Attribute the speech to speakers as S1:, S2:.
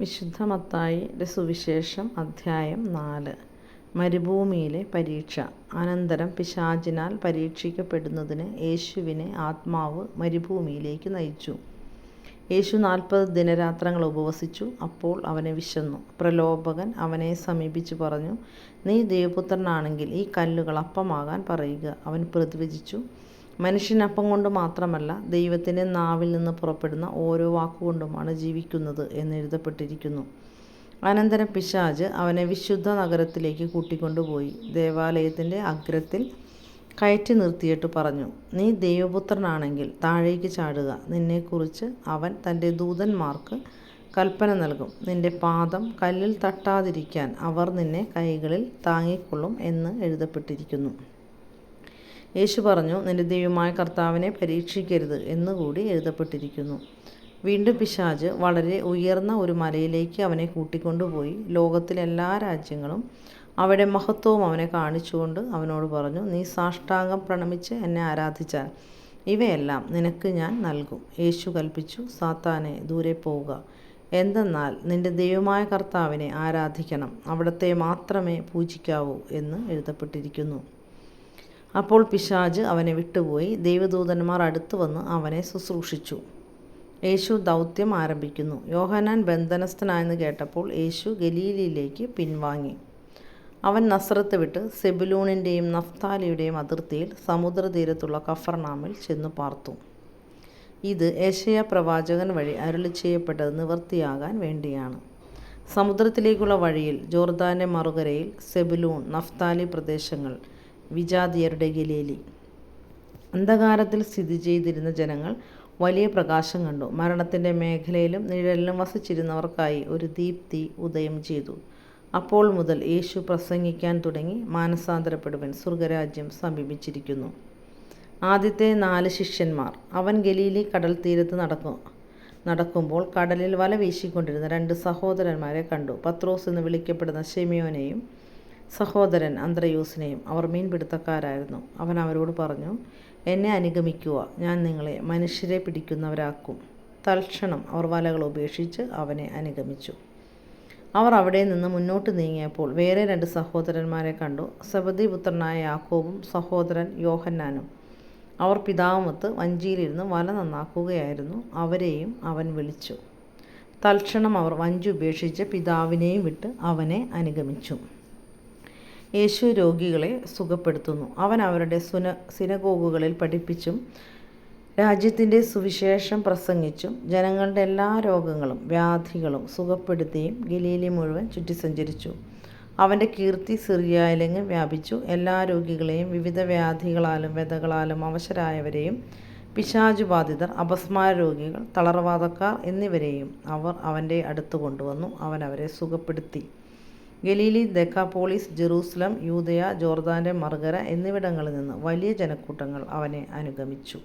S1: വിശുദ്ധ മത്തായിയുടെ സുവിശേഷം അധ്യായം 4. മരുഭൂമിയിലെ പരീക്ഷ. അനന്തരം പിശാചിനാൽ പരീക്ഷിക്കപ്പെടുന്നതിന് യേശുവിനെ ആത്മാവ് മരുഭൂമിയിലേക്ക് നയിച്ചു. യേശു 40 ദിനരാത്രങ്ങൾ ഉപവസിച്ചു. അപ്പോൾ അവന് വിശന്നു. പ്രലോഭകൻ അവനെ സമീപിച്ചു പറഞ്ഞു, നീ ദൈവപുത്രനാണെങ്കിൽ ഈ കല്ലുകൾ അപ്പമാകാൻ പറയുക. അവൻ പ്രതിവചിച്ചു, മനുഷ്യൻ അപ്പം കൊണ്ട് മാത്രമല്ല, ദൈവത്തിൻ്റെ നാവിൽ നിന്ന് പുറപ്പെടുന്ന ഓരോ വാക്കുകൊണ്ടുമാണ് ജീവിക്കുന്നത് എന്ന് എഴുതപ്പെട്ടിരിക്കുന്നു. അനന്തരം പിശാച് അവനെ വിശുദ്ധ നഗരത്തിലേക്ക് കൂട്ടിക്കൊണ്ടുപോയി ദേവാലയത്തിൻ്റെ അഗ്രത്തിൽ കയറ്റി നിർത്തിയിട്ട് പറഞ്ഞു, നീ ദൈവപുത്രനാണെങ്കിൽ താഴേക്ക് ചാടുക. നിന്നെക്കുറിച്ച് അവൻ തൻ്റെ ദൂതന്മാർക്ക് കൽപ്പന നൽകും. നിന്റെ പാദം കല്ലിൽ തട്ടാതിരിക്കാൻ അവർ നിന്നെ കൈകളിൽ താങ്ങിക്കൊള്ളും എന്ന് എഴുതപ്പെട്ടിരിക്കുന്നു. യേശു പറഞ്ഞു, നിന്റെ ദൈവമായ കർത്താവിനെ പരീക്ഷിക്കരുത് എന്നുകൂടി എഴുതപ്പെട്ടിരിക്കുന്നു. വീണ്ടും പിശാച് വളരെ ഉയർന്ന ഒരു മലയിലേക്ക് അവനെ കൂട്ടിക്കൊണ്ടുപോയി ലോകത്തിലെ എല്ലാ രാജ്യങ്ങളും അവയുടെ മഹത്വവും അവനെ കാണിച്ചുകൊണ്ട് അവനോട് പറഞ്ഞു, നീ സാഷ്ടാംഗം പ്രണമിച്ച് എന്നെ ആരാധിച്ചാൽ ഇവയെല്ലാം നിനക്ക് ഞാൻ നൽകും. യേശു കൽപ്പിച്ചു, സാത്താനെ, ദൂരെ പോവുക. എന്തെന്നാൽ നിന്റെ ദൈവമായ കർത്താവിനെ ആരാധിക്കണം, അവിടുത്തെ മാത്രമേ പൂജിക്കാവൂ എന്ന് എഴുതപ്പെട്ടിരിക്കുന്നു. അപ്പോൾ പിശാച് അവനെ വിട്ടുപോയി. ദൈവദൂതന്മാർ അടുത്തു വന്ന് അവനെ ശുശ്രൂഷിച്ചു. യേശു ദൗത്യം ആരംഭിക്കുന്നു. യോഹന്നാൻ ബന്ധനസ്ഥനായെന്ന് കേട്ടപ്പോൾ യേശു ഗലീലയിലേക്ക് പിൻവാങ്ങി. അവൻ നസറത്ത് വിട്ട് സെബുലൂണിൻ്റെയും നഫ്താലിയുടെയും അതിർത്തിയിൽ സമുദ്രതീരത്തുള്ള കഫർനാമിൽ ചെന്നു പാർത്തു. ഇത് യെശയ്യാ പ്രവാചകൻ വഴി അരുളി ചെയ്യപ്പെട്ടത് നിവൃത്തിയാകാൻ വേണ്ടിയാണ്. സമുദ്രത്തിലേക്കുള്ള വഴിയിൽ ജോർദാൻ്റെ മറുകരയിൽ സെബുലൂൺ, നഫ്താലി പ്രദേശങ്ങൾ, വിജാതിയരുടെ ഗലീലി. അന്ധകാരത്തിൽ സ്ഥിതി ചെയ്തിരുന്ന ജനങ്ങൾ വലിയ പ്രകാശം കണ്ടു. മരണത്തിൻ്റെ മേഖലയിലും നിഴലിലും വസിച്ചിരുന്നവർക്കായി ഒരു ദീപ്തി ഉദയം ചെയ്തു. അപ്പോൾ മുതൽ യേശു പ്രസംഗിക്കാൻ തുടങ്ങി, മാനസാന്തരപ്പെടുവൻ, സ്വർഗരാജ്യം സമീപിച്ചിരിക്കുന്നു. ആദ്യത്തെ 4 ശിഷ്യന്മാർ. അവൻ ഗലീലി കടൽ തീരത്ത് നടക്കുമ്പോൾ കടലിൽ വല വീശിക്കൊണ്ടിരുന്ന 2 സഹോദരന്മാരെ കണ്ടു. പത്രോസ് എന്ന് വിളിക്കപ്പെടുന്ന ശിമയോനെയും സഹോദരൻ അന്ത്രയോസിനെയും. അവർ മീൻപിടുത്തക്കാരായിരുന്നു. അവൻ അവരോട് പറഞ്ഞു, എന്നെ അനുഗമിക്കുക, ഞാൻ നിങ്ങളെ മനുഷ്യരെ പിടിക്കുന്നവരാക്കും. തൽക്ഷണം അവർ വലകൾ ഉപേക്ഷിച്ച് അവനെ അനുഗമിച്ചു. അവർ അവിടെ നിന്ന് മുന്നോട്ട് നീങ്ങിയപ്പോൾ വേറെ 2 സഹോദരന്മാരെ കണ്ടു, സെബദി പുത്രനായ യാക്കോബും സഹോദരൻ യോഹന്നാനും. അവർ പിതാവുമൊത്ത് വഞ്ചിയിലിരുന്ന് വല നന്നാക്കുകയായിരുന്നു. അവരെയും അവൻ വിളിച്ചു. തൽക്ഷണം അവർ വഞ്ചി ഉപേക്ഷിച്ച് പിതാവിനെയും വിട്ട് അവനെ അനുഗമിച്ചു. യേശു രോഗികളെ സുഖപ്പെടുത്തുന്നു. അവൻ അവരുടെ സിനഗോഗുകളിൽ പഠിപ്പിച്ചും രാജ്യത്തിൻ്റെ സുവിശേഷം പ്രസംഗിച്ചും ജനങ്ങളുടെ എല്ലാ രോഗങ്ങളും വ്യാധികളും സുഖപ്പെടുത്തിയും ഗലീലി മുഴുവൻ ചുറ്റി സഞ്ചരിച്ചു. അവൻ്റെ കീർത്തി സിറിയയിലെങ്ങും വ്യാപിച്ചു. എല്ലാ രോഗികളെയും, വിവിധ വ്യാധികളാലും വ്യതകളാലും അവശരായവരെയും, പിശാചുബാധിതർ, അപസ്മാര രോഗികൾ, തളർവാദക്കാർ എന്നിവരെയും അവർ അവൻ്റെ അടുത്ത് കൊണ്ടുവന്നു. അവൻ അവരെ സുഖപ്പെടുത്തി. ഗലീലി, ദെക്കാപോളിസ്, ജെറൂസലം, യൂദയ, ജോർദാൻ്റെ മറുകര എന്നിവിടങ്ങളിൽ നിന്ന് വലിയ ജനക്കൂട്ടങ്ങൾ അവനെ അനുഗമിച്ചു.